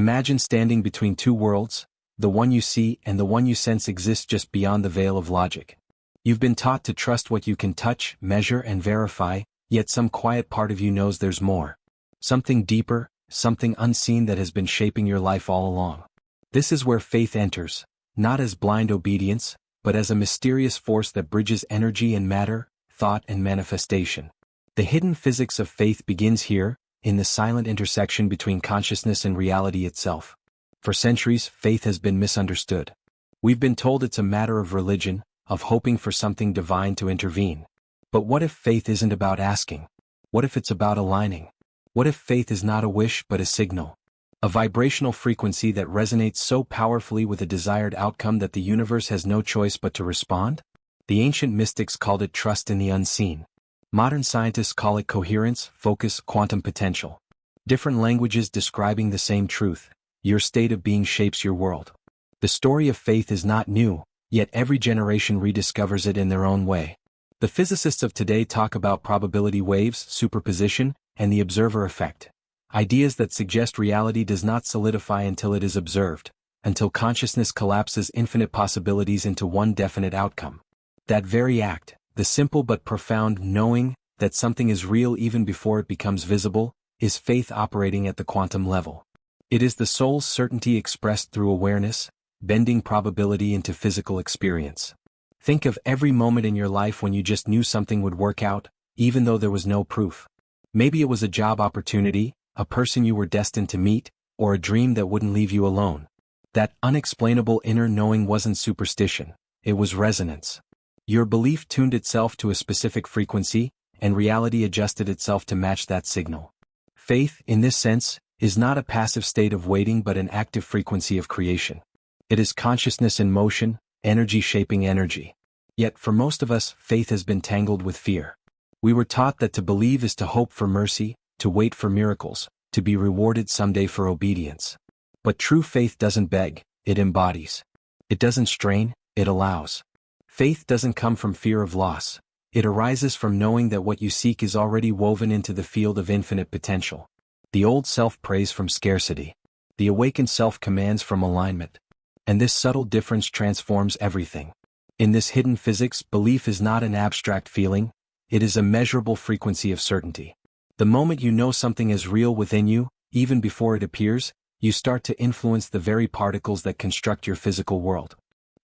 Imagine standing between two worlds, the one you see and the one you sense exists just beyond the veil of logic. You've been taught to trust what you can touch, measure and verify, yet some quiet part of you knows there's more. Something deeper, something unseen that has been shaping your life all along. This is where faith enters, not as blind obedience, but as a mysterious force that bridges energy and matter, thought and manifestation. The hidden physics of faith begins here, in the silent intersection between consciousness and reality itself. For centuries, faith has been misunderstood. We've been told it's a matter of religion, of hoping for something divine to intervene. But what if faith isn't about asking? What if it's about aligning? What if faith is not a wish but a signal? A vibrational frequency that resonates so powerfully with a desired outcome that the universe has no choice but to respond? The ancient mystics called it trust in the unseen. Modern scientists call it coherence, focus, quantum potential. Different languages describing the same truth. Your state of being shapes your world. The story of faith is not new, yet every generation rediscovers it in their own way. The physicists of today talk about probability waves, superposition, and the observer effect. Ideas that suggest reality does not solidify until it is observed, until consciousness collapses infinite possibilities into one definite outcome. That very act, the simple but profound knowing that something is real even before it becomes visible, is faith operating at the quantum level. It is the soul's certainty expressed through awareness, bending probability into physical experience. Think of every moment in your life when you just knew something would work out, even though there was no proof. Maybe it was a job opportunity, a person you were destined to meet, or a dream that wouldn't leave you alone. That unexplainable inner knowing wasn't superstition, it was resonance. Your belief tuned itself to a specific frequency, and reality adjusted itself to match that signal. Faith, in this sense, is not a passive state of waiting but an active frequency of creation. It is consciousness in motion, energy shaping energy. Yet for most of us, faith has been tangled with fear. We were taught that to believe is to hope for mercy, to wait for miracles, to be rewarded someday for obedience. But true faith doesn't beg, it embodies. It doesn't strain, it allows. Faith doesn't come from fear of loss. It arises from knowing that what you seek is already woven into the field of infinite potential. The old self prays from scarcity. The awakened self commands from alignment. And this subtle difference transforms everything. In this hidden physics, belief is not an abstract feeling, it is a measurable frequency of certainty. The moment you know something is real within you, even before it appears, you start to influence the very particles that construct your physical world.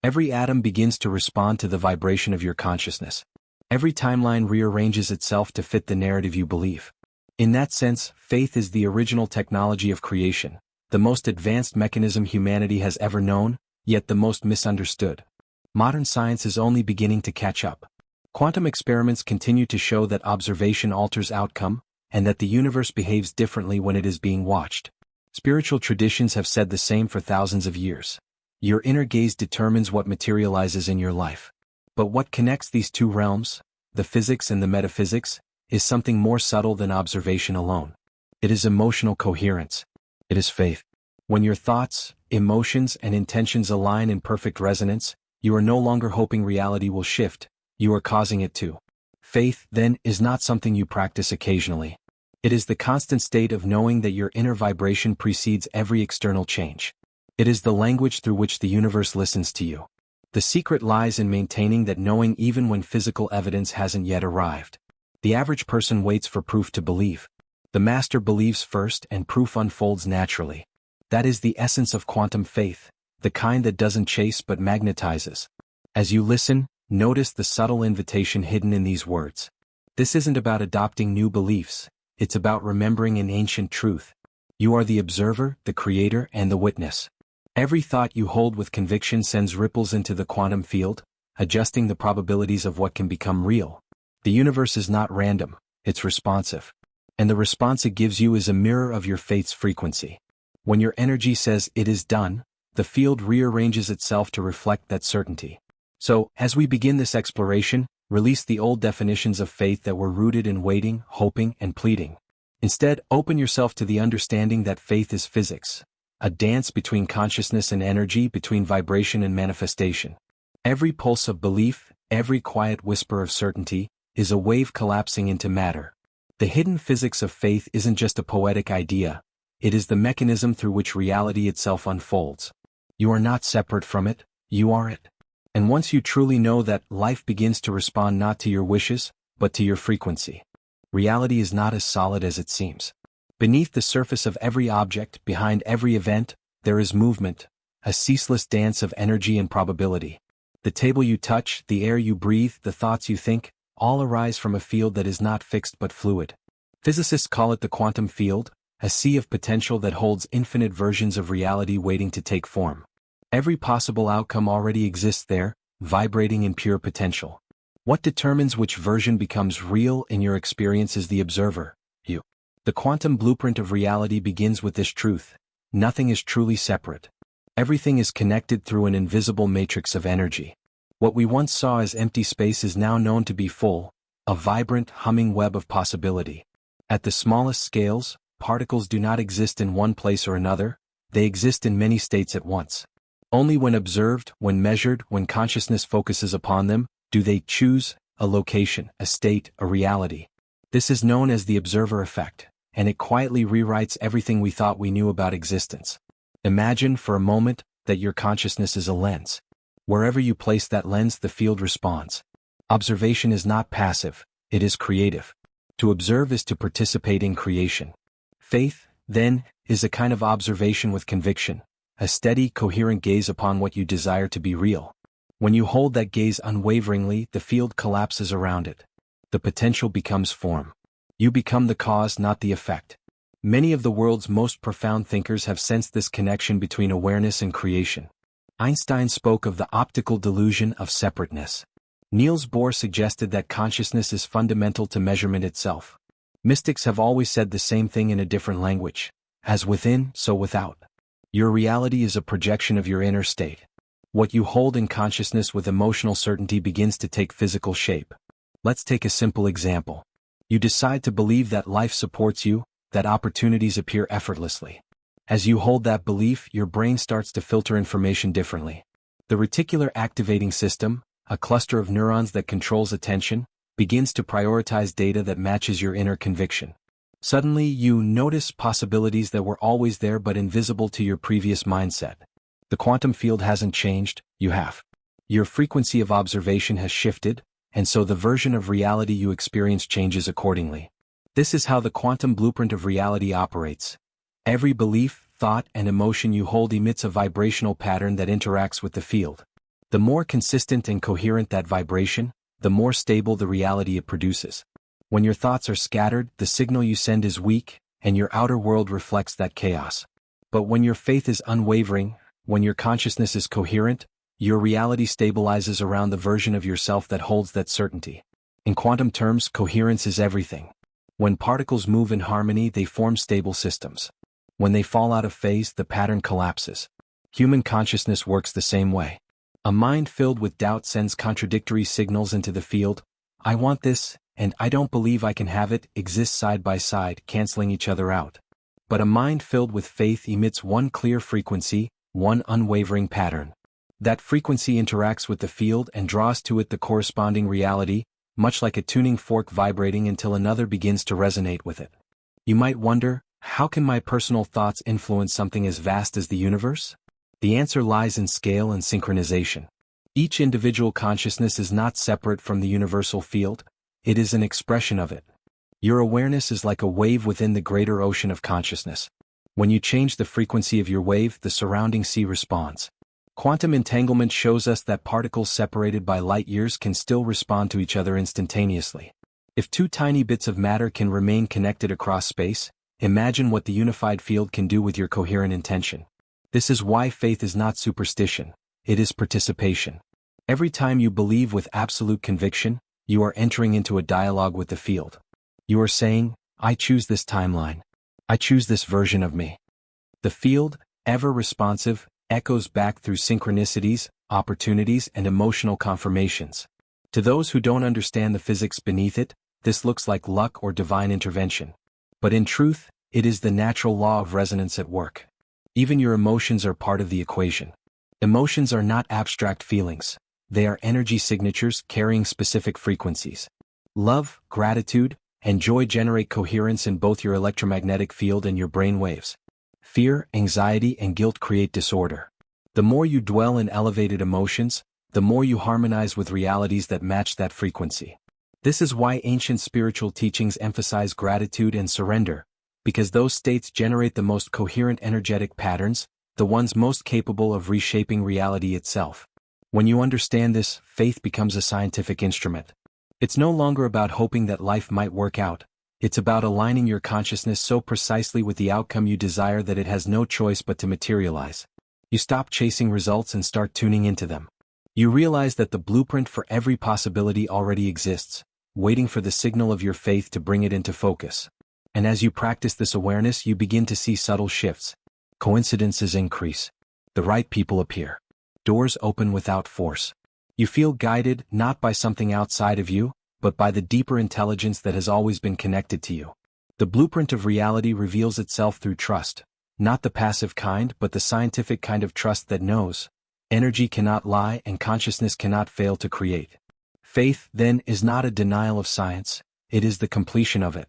Every atom begins to respond to the vibration of your consciousness. Every timeline rearranges itself to fit the narrative you believe. In that sense, faith is the original technology of creation, the most advanced mechanism humanity has ever known, yet the most misunderstood. Modern science is only beginning to catch up. Quantum experiments continue to show that observation alters outcome, and that the universe behaves differently when it is being watched. Spiritual traditions have said the same for thousands of years. Your inner gaze determines what materializes in your life. But what connects these two realms, the physics and the metaphysics, is something more subtle than observation alone. It is emotional coherence. It is faith. When your thoughts, emotions, and intentions align in perfect resonance, you are no longer hoping reality will shift, you are causing it to. Faith, then, is not something you practice occasionally. It is the constant state of knowing that your inner vibration precedes every external change. It is the language through which the universe listens to you. The secret lies in maintaining that knowing even when physical evidence hasn't yet arrived. The average person waits for proof to believe. The master believes first and proof unfolds naturally. That is the essence of quantum faith, the kind that doesn't chase but magnetizes. As you listen, notice the subtle invitation hidden in these words. This isn't about adopting new beliefs, it's about remembering an ancient truth. You are the observer, the creator, and the witness. Every thought you hold with conviction sends ripples into the quantum field, adjusting the probabilities of what can become real. The universe is not random, it's responsive. And the response it gives you is a mirror of your faith's frequency. When your energy says it is done, the field rearranges itself to reflect that certainty. So, as we begin this exploration, release the old definitions of faith that were rooted in waiting, hoping, and pleading. Instead, open yourself to the understanding that faith is physics, a dance between consciousness and energy, between vibration and manifestation. Every pulse of belief, every quiet whisper of certainty, is a wave collapsing into matter. The hidden physics of faith isn't just a poetic idea, It is the mechanism through which reality itself unfolds. You are not separate from it, you are it. And once you truly know that, life begins to respond not to your wishes, but to your frequency. Reality is not as solid as it seems. Beneath the surface of every object, behind every event, there is movement, a ceaseless dance of energy and probability. The table you touch, the air you breathe, the thoughts you think, all arise from a field that is not fixed but fluid. Physicists call it the quantum field, a sea of potential that holds infinite versions of reality waiting to take form. Every possible outcome already exists there, vibrating in pure potential. What determines which version becomes real in your experience is the observer, you. The quantum blueprint of reality begins with this truth: nothing is truly separate. Everything is connected through an invisible matrix of energy. What we once saw as empty space is now known to be full, a vibrant, humming web of possibility. At the smallest scales, particles do not exist in one place or another, they exist in many states at once. Only when observed, when measured, when consciousness focuses upon them, do they choose a location, a state, a reality. This is known as the observer effect, and it quietly rewrites everything we thought we knew about existence. Imagine for a moment that your consciousness is a lens. Wherever you place that lens, the field responds. Observation is not passive, it is creative. To observe is to participate in creation. Faith, then, is a kind of observation with conviction, a steady, coherent gaze upon what you desire to be real. When you hold that gaze unwaveringly, the field collapses around it. The potential becomes form. You become the cause, not the effect. Many of the world's most profound thinkers have sensed this connection between awareness and creation. Einstein spoke of the optical delusion of separateness. Niels Bohr suggested that consciousness is fundamental to measurement itself. Mystics have always said the same thing in a different language: as within, so without. Your reality is a projection of your inner state. What you hold in consciousness with emotional certainty begins to take physical shape. Let's take a simple example. You decide to believe that life supports you, that opportunities appear effortlessly. As you hold that belief, your brain starts to filter information differently. The reticular activating system, a cluster of neurons that controls attention, begins to prioritize data that matches your inner conviction. Suddenly, you notice possibilities that were always there but invisible to your previous mindset. The quantum field hasn't changed, you have. Your frequency of observation has shifted, and so the version of reality you experience changes accordingly. This is how the quantum blueprint of reality operates. Every belief, thought, and emotion you hold emits a vibrational pattern that interacts with the field. The more consistent and coherent that vibration, the more stable the reality it produces. When your thoughts are scattered, the signal you send is weak, and your outer world reflects that chaos. But when your faith is unwavering, when your consciousness is coherent, your reality stabilizes around the version of yourself that holds that certainty. In quantum terms, coherence is everything. When particles move in harmony, they form stable systems. When they fall out of phase, the pattern collapses. Human consciousness works the same way. A mind filled with doubt sends contradictory signals into the field. I want this, and I don't believe I can have it, exist side by side, canceling each other out. But a mind filled with faith emits one clear frequency, one unwavering pattern. That frequency interacts with the field and draws to it the corresponding reality, much like a tuning fork vibrating until another begins to resonate with it. You might wonder, how can my personal thoughts influence something as vast as the universe? The answer lies in scale and synchronization. Each individual consciousness is not separate from the universal field, it is an expression of it. Your awareness is like a wave within the greater ocean of consciousness. When you change the frequency of your wave, the surrounding sea responds. Quantum entanglement shows us that particles separated by light years can still respond to each other instantaneously. If two tiny bits of matter can remain connected across space, imagine what the unified field can do with your coherent intention. This is why faith is not superstition, it is participation. Every time you believe with absolute conviction, you are entering into a dialogue with the field. You are saying, I choose this timeline. I choose this version of me. The field, ever responsive, echoes back through synchronicities, opportunities, and emotional confirmations. To those who don't understand the physics beneath it, this looks like luck or divine intervention. But in truth, it is the natural law of resonance at work. Even your emotions are part of the equation. Emotions are not abstract feelings. They are energy signatures carrying specific frequencies. Love, gratitude, and joy generate coherence in both your electromagnetic field and your brain waves. Fear, anxiety, and guilt create disorder. The more you dwell in elevated emotions, the more you harmonize with realities that match that frequency. This is why ancient spiritual teachings emphasize gratitude and surrender, because those states generate the most coherent energetic patterns, the ones most capable of reshaping reality itself. When you understand this, faith becomes a scientific instrument. It's no longer about hoping that life might work out. It's about aligning your consciousness so precisely with the outcome you desire that it has no choice but to materialize. You stop chasing results and start tuning into them. You realize that the blueprint for every possibility already exists, waiting for the signal of your faith to bring it into focus. And as you practice this awareness, you begin to see subtle shifts. Coincidences increase. The right people appear. Doors open without force. You feel guided not by something outside of you, but by the deeper intelligence that has always been connected to you. The blueprint of reality reveals itself through trust, not the passive kind but the scientific kind of trust that knows. Energy cannot lie and consciousness cannot fail to create. Faith, then, is not a denial of science, it is the completion of it.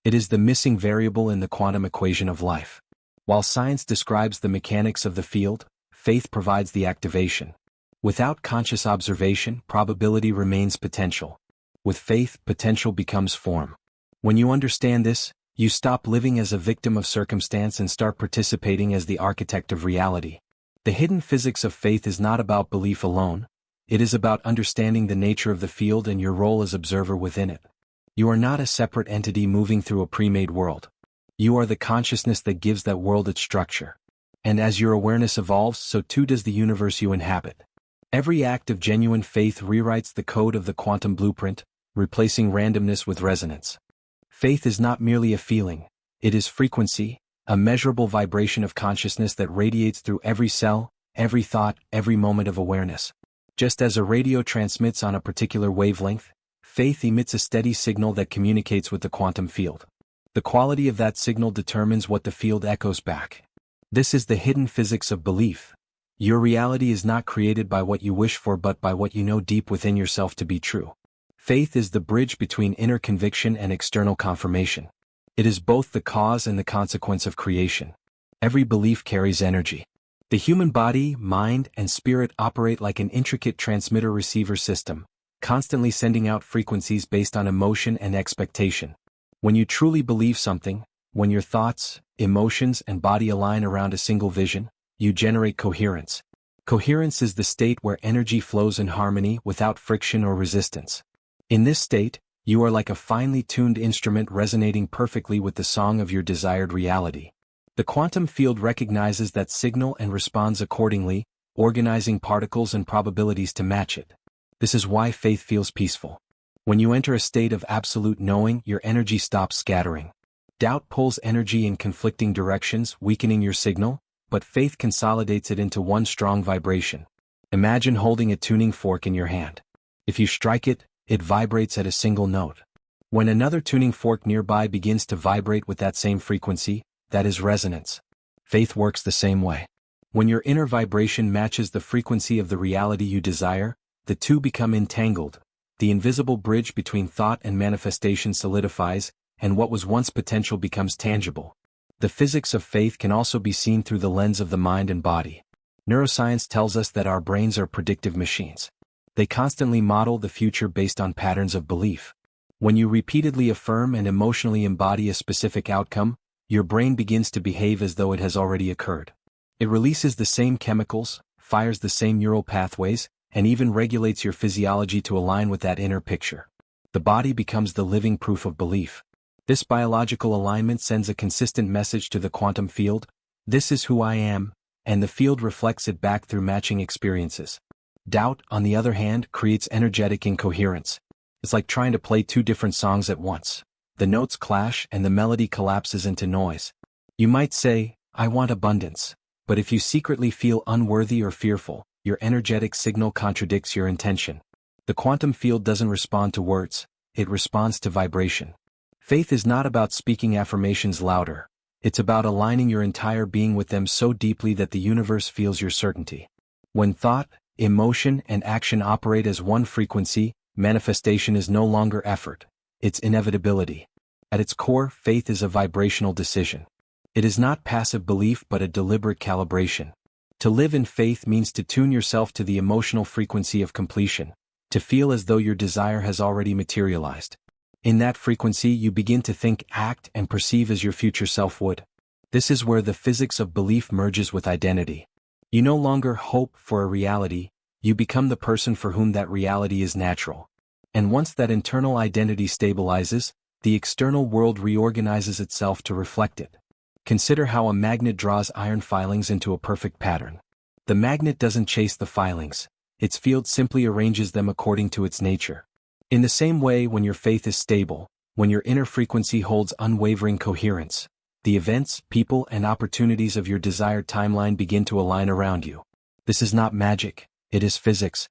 It is the missing variable in the quantum equation of life. While science describes the mechanics of the field, faith provides the activation. Without conscious observation, probability remains potential. With faith, potential becomes form. When you understand this, you stop living as a victim of circumstance and start participating as the architect of reality. The hidden physics of faith is not about belief alone. It is about understanding the nature of the field and your role as observer within it. You are not a separate entity moving through a pre-made world. You are the consciousness that gives that world its structure. And as your awareness evolves, so too does the universe you inhabit. Every act of genuine faith rewrites the code of the quantum blueprint, replacing randomness with resonance. Faith is not merely a feeling, it is frequency, a measurable vibration of consciousness that radiates through every cell, every thought, every moment of awareness. Just as a radio transmits on a particular wavelength, faith emits a steady signal that communicates with the quantum field. The quality of that signal determines what the field echoes back. This is the hidden physics of belief. Your reality is not created by what you wish for but by what you know deep within yourself to be true. Faith is the bridge between inner conviction and external confirmation. It is both the cause and the consequence of creation. Every belief carries energy. The human body, mind, and spirit operate like an intricate transmitter-receiver system, constantly sending out frequencies based on emotion and expectation. When you truly believe something, when your thoughts, emotions, and body align around a single vision, you generate coherence. Coherence is the state where energy flows in harmony without friction or resistance. In this state, you are like a finely tuned instrument resonating perfectly with the song of your desired reality. The quantum field recognizes that signal and responds accordingly, organizing particles and probabilities to match it. This is why faith feels peaceful. When you enter a state of absolute knowing, your energy stops scattering. Doubt pulls energy in conflicting directions, weakening your signal, but faith consolidates it into one strong vibration. Imagine holding a tuning fork in your hand. If you strike it, it vibrates at a single note. When another tuning fork nearby begins to vibrate with that same frequency, that is resonance. Faith works the same way. When your inner vibration matches the frequency of the reality you desire, the two become entangled. The invisible bridge between thought and manifestation solidifies, and what was once potential becomes tangible. The physics of faith can also be seen through the lens of the mind and body. Neuroscience tells us that our brains are predictive machines. They constantly model the future based on patterns of belief. When you repeatedly affirm and emotionally embody a specific outcome, your brain begins to behave as though it has already occurred. It releases the same chemicals, fires the same neural pathways, and even regulates your physiology to align with that inner picture. The body becomes the living proof of belief. This biological alignment sends a consistent message to the quantum field: this is who I am, and the field reflects it back through matching experiences. Doubt, on the other hand, creates energetic incoherence. It's like trying to play two different songs at once. The notes clash and the melody collapses into noise. You might say, I want abundance, but if you secretly feel unworthy or fearful, your energetic signal contradicts your intention. The quantum field doesn't respond to words, it responds to vibration. Faith is not about speaking affirmations louder. It's about aligning your entire being with them so deeply that the universe feels your certainty. When thought, emotion, and action operate as one frequency, manifestation is no longer effort. It's inevitability. At its core, faith is a vibrational decision. It is not passive belief but a deliberate calibration. To live in faith means to tune yourself to the emotional frequency of completion, to feel as though your desire has already materialized. In that frequency you begin to think, act, and perceive as your future self would. This is where the physics of belief merges with identity. You no longer hope for a reality, you become the person for whom that reality is natural. And once that internal identity stabilizes, the external world reorganizes itself to reflect it. Consider how a magnet draws iron filings into a perfect pattern. The magnet doesn't chase the filings, its field simply arranges them according to its nature. In the same way, when your faith is stable, when your inner frequency holds unwavering coherence, the events, people, and opportunities of your desired timeline begin to align around you. This is not magic, it is physics.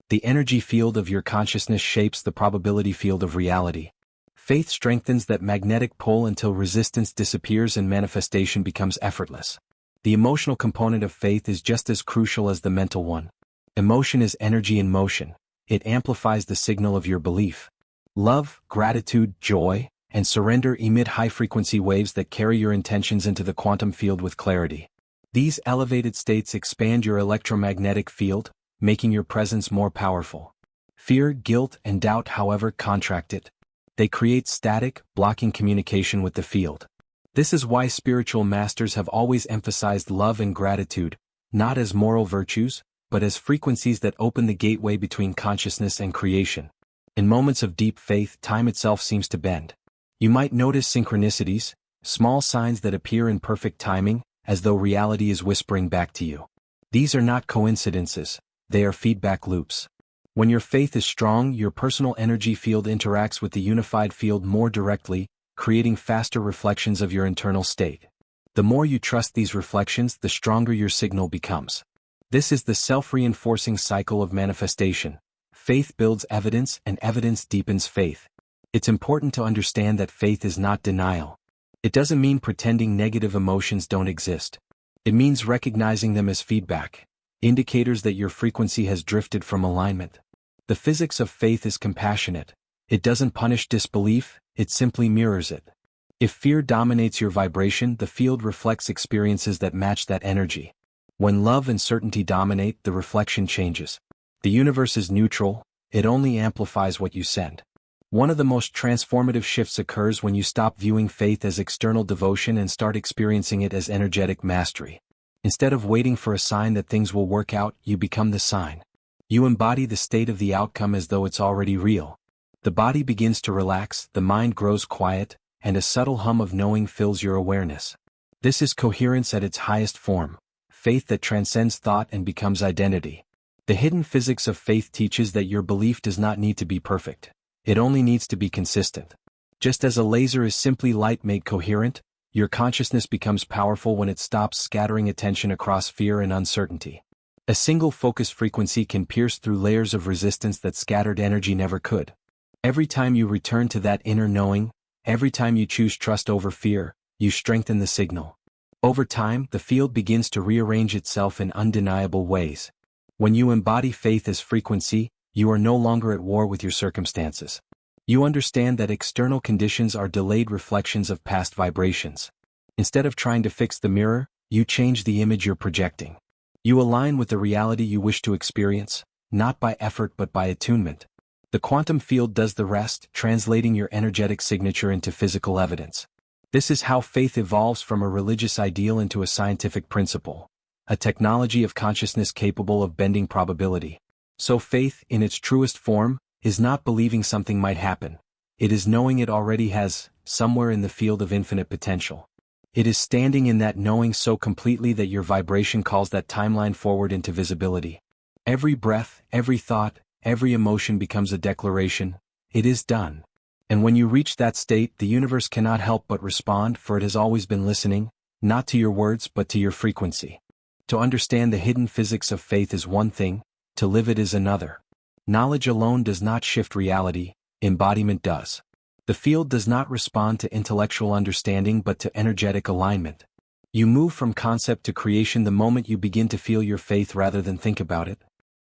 The energy field of your consciousness shapes the probability field of reality. Faith strengthens that magnetic pull until resistance disappears and manifestation becomes effortless. The emotional component of faith is just as crucial as the mental one. Emotion is energy in motion. It amplifies the signal of your belief. Love, gratitude, joy, and surrender emit high-frequency waves that carry your intentions into the quantum field with clarity. These elevated states expand your electromagnetic field, making your presence more powerful. Fear, guilt, and doubt, however, contract it. They create static, blocking communication with the field. This is why spiritual masters have always emphasized love and gratitude, not as moral virtues, but as frequencies that open the gateway between consciousness and creation. In moments of deep faith, time itself seems to bend. You might notice synchronicities, small signs that appear in perfect timing, as though reality is whispering back to you. These are not coincidences, they are feedback loops. When your faith is strong, your personal energy field interacts with the unified field more directly, creating faster reflections of your internal state. The more you trust these reflections, the stronger your signal becomes. This is the self-reinforcing cycle of manifestation. Faith builds evidence, and evidence deepens faith. It's important to understand that faith is not denial. It doesn't mean pretending negative emotions don't exist. It means recognizing them as feedback, indicators that your frequency has drifted from alignment. The physics of faith is compassionate. It doesn't punish disbelief, it simply mirrors it. If fear dominates your vibration, the field reflects experiences that match that energy. When love and certainty dominate, the reflection changes. The universe is neutral, it only amplifies what you send. One of the most transformative shifts occurs when you stop viewing faith as external devotion and start experiencing it as energetic mastery. Instead of waiting for a sign that things will work out, you become the sign. You embody the state of the outcome as though it's already real. The body begins to relax, the mind grows quiet, and a subtle hum of knowing fills your awareness. This is coherence at its highest form, faith that transcends thought and becomes identity. The hidden physics of faith teaches that your belief does not need to be perfect. It only needs to be consistent. Just as a laser is simply light made coherent, your consciousness becomes powerful when it stops scattering attention across fear and uncertainty. A single focused frequency can pierce through layers of resistance that scattered energy never could. Every time you return to that inner knowing, every time you choose trust over fear, you strengthen the signal. Over time, the field begins to rearrange itself in undeniable ways. When you embody faith as frequency, you are no longer at war with your circumstances. You understand that external conditions are delayed reflections of past vibrations. Instead of trying to fix the mirror, you change the image you're projecting. You align with the reality you wish to experience, not by effort but by attunement. The quantum field does the rest, translating your energetic signature into physical evidence. This is how faith evolves from a religious ideal into a scientific principle, a technology of consciousness capable of bending probability. So faith, in its truest form, is not believing something might happen. It is knowing it already has, somewhere in the field of infinite potential. It is standing in that knowing so completely that your vibration calls that timeline forward into visibility. Every breath, every thought, every emotion becomes a declaration, it is done. And when you reach that state, the universe cannot help but respond, for it has always been listening, not to your words but to your frequency. To understand the hidden physics of faith is one thing, to live it is another. Knowledge alone does not shift reality, embodiment does. The field does not respond to intellectual understanding but to energetic alignment. You move from concept to creation the moment you begin to feel your faith rather than think about it.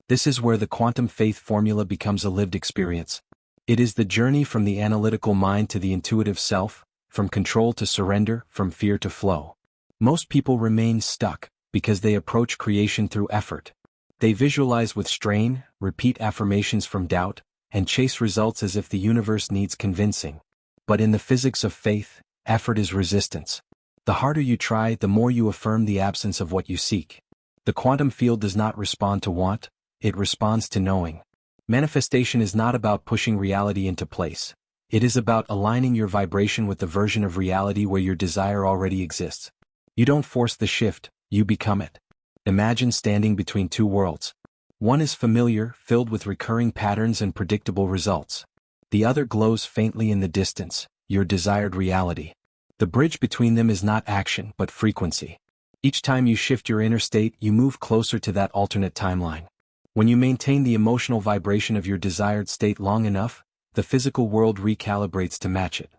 This is where the quantum faith formula becomes a lived experience. It is the journey from the analytical mind to the intuitive self, from control to surrender, from fear to flow. Most people remain stuck because they approach creation through effort. They visualize with strain, repeat affirmations from doubt, and chase results as if the universe needs convincing. But in the physics of faith, effort is resistance. The harder you try, the more you affirm the absence of what you seek. The quantum field does not respond to want, it responds to knowing. Manifestation is not about pushing reality into place. It is about aligning your vibration with the version of reality where your desire already exists. You don't force the shift, you become it. Imagine standing between two worlds. One is familiar, filled with recurring patterns and predictable results. The other glows faintly in the distance, your desired reality. The bridge between them is not action but frequency. Each time you shift your inner state, you move closer to that alternate timeline. When you maintain the emotional vibration of your desired state long enough, the physical world recalibrates to match it.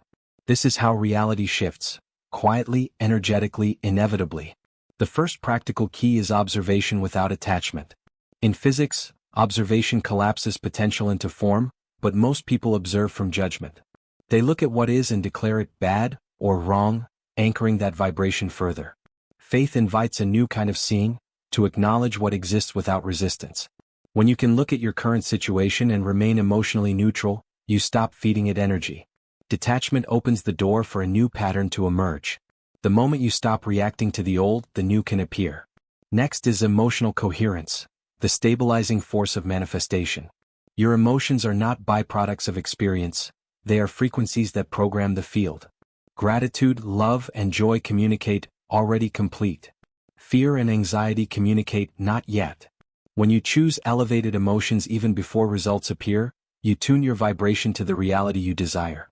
This is how reality shifts, quietly, energetically, inevitably. The first practical key is observation without attachment. In physics, observation collapses potential into form, but most people observe from judgment. They look at what is and declare it bad or wrong, anchoring that vibration further. Faith invites a new kind of seeing, to acknowledge what exists without resistance. When you can look at your current situation and remain emotionally neutral, you stop feeding it energy. Detachment opens the door for a new pattern to emerge. The moment you stop reacting to the old, the new can appear. Next is emotional coherence, the stabilizing force of manifestation. Your emotions are not byproducts of experience, they are frequencies that program the field. Gratitude, love, and joy communicate, already complete. Fear and anxiety communicate, not yet. When you choose elevated emotions even before results appear, you tune your vibration to the reality you desire.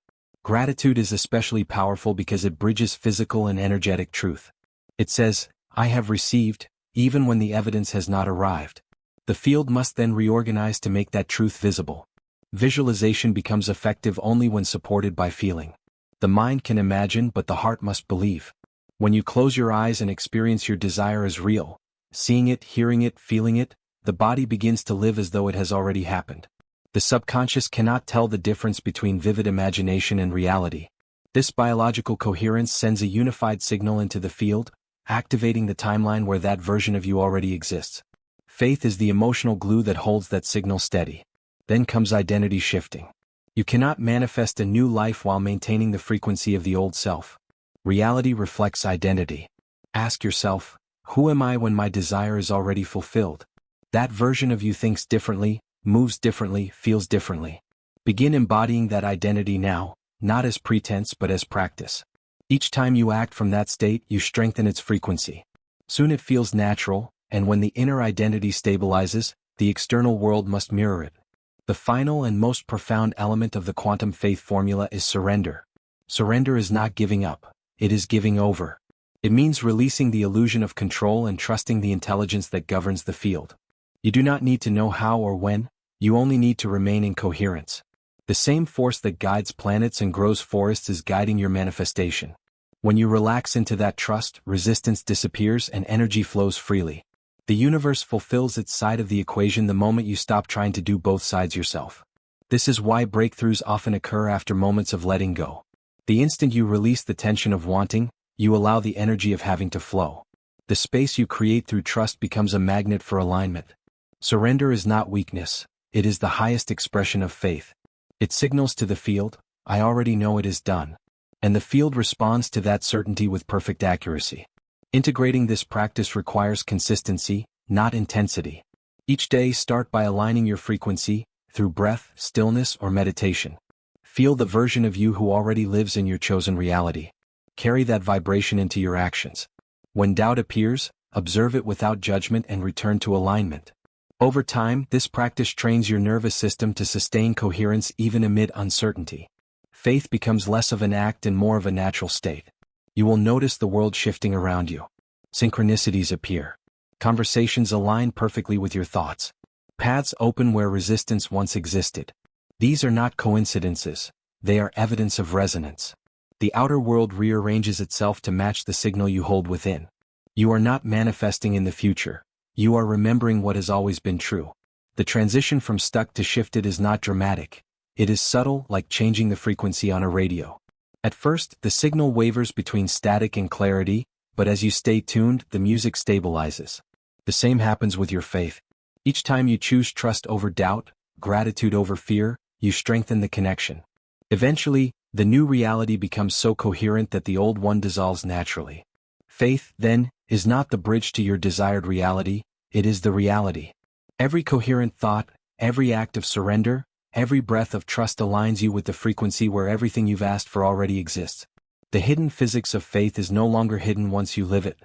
Gratitude is especially powerful because it bridges physical and energetic truth. It says, I have received, even when the evidence has not arrived. The field must then reorganize to make that truth visible. Visualization becomes effective only when supported by feeling. The mind can imagine, but the heart must believe. When you close your eyes and experience your desire as real, seeing it, hearing it, feeling it, the body begins to live as though it has already happened. The subconscious cannot tell the difference between vivid imagination and reality. This biological coherence sends a unified signal into the field, activating the timeline where that version of you already exists. Faith is the emotional glue that holds that signal steady. Then comes identity shifting. You cannot manifest a new life while maintaining the frequency of the old self. Reality reflects identity. Ask yourself, who am I when my desire is already fulfilled? That version of you thinks differently, moves differently, feels differently. Begin embodying that identity now, not as pretense but as practice. Each time you act from that state, you strengthen its frequency. Soon it feels natural, and when the inner identity stabilizes, the external world must mirror it. The final and most profound element of the quantum faith formula is surrender. Surrender is not giving up, it is giving over. It means releasing the illusion of control and trusting the intelligence that governs the field. You do not need to know how or when, you only need to remain in coherence. The same force that guides planets and grows forests is guiding your manifestation. When you relax into that trust, resistance disappears and energy flows freely. The universe fulfills its side of the equation the moment you stop trying to do both sides yourself. This is why breakthroughs often occur after moments of letting go. The instant you release the tension of wanting, you allow the energy of having to flow. The space you create through trust becomes a magnet for alignment. Surrender is not weakness, it is the highest expression of faith. It signals to the field, I already know it is done. And the field responds to that certainty with perfect accuracy. Integrating this practice requires consistency, not intensity. Each day start by aligning your frequency, through breath, stillness, or meditation. Feel the version of you who already lives in your chosen reality. Carry that vibration into your actions. When doubt appears, observe it without judgment and return to alignment. Over time, this practice trains your nervous system to sustain coherence even amid uncertainty. Faith becomes less of an act and more of a natural state. You will notice the world shifting around you. Synchronicities appear. Conversations align perfectly with your thoughts. Paths open where resistance once existed. These are not coincidences, they are evidence of resonance. The outer world rearranges itself to match the signal you hold within. You are not manifesting in the future, you are remembering what has always been true. The transition from stuck to shifted is not dramatic. It is subtle, like changing the frequency on a radio. At first, the signal wavers between static and clarity, but as you stay tuned, the music stabilizes. The same happens with your faith. Each time you choose trust over doubt, gratitude over fear, you strengthen the connection. Eventually, the new reality becomes so coherent that the old one dissolves naturally. Faith, then, is not the bridge to your desired reality, it is the reality. Every coherent thought, every act of surrender, every breath of trust aligns you with the frequency where everything you've asked for already exists. The hidden physics of faith is no longer hidden once you live it.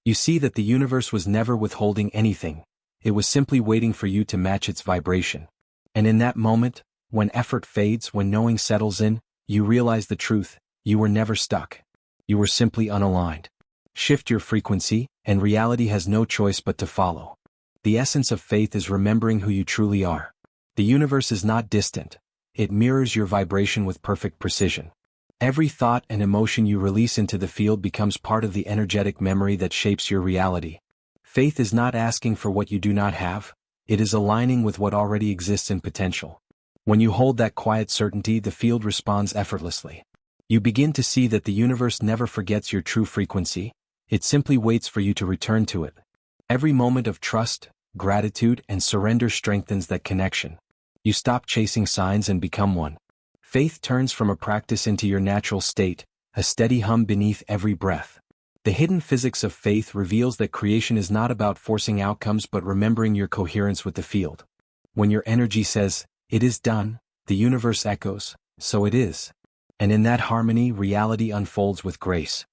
You see that the universe was never withholding anything, it was simply waiting for you to match its vibration. And in that moment, when effort fades, when knowing settles in, you realize the truth, you were never stuck. You were simply unaligned. Shift your frequency, and reality has no choice but to follow. The essence of faith is remembering who you truly are. The universe is not distant, it mirrors your vibration with perfect precision. Every thought and emotion you release into the field becomes part of the energetic memory that shapes your reality. Faith is not asking for what you do not have, it is aligning with what already exists in potential. When you hold that quiet certainty, the field responds effortlessly. You begin to see that the universe never forgets your true frequency, it simply waits for you to return to it. Every moment of trust, gratitude, and surrender strengthens that connection. You stop chasing signs and become one. Faith turns from a practice into your natural state, a steady hum beneath every breath. The hidden physics of faith reveals that creation is not about forcing outcomes but remembering your coherence with the field. When your energy says, "It is done," the universe echoes, "So it is." And in that harmony, reality unfolds with grace.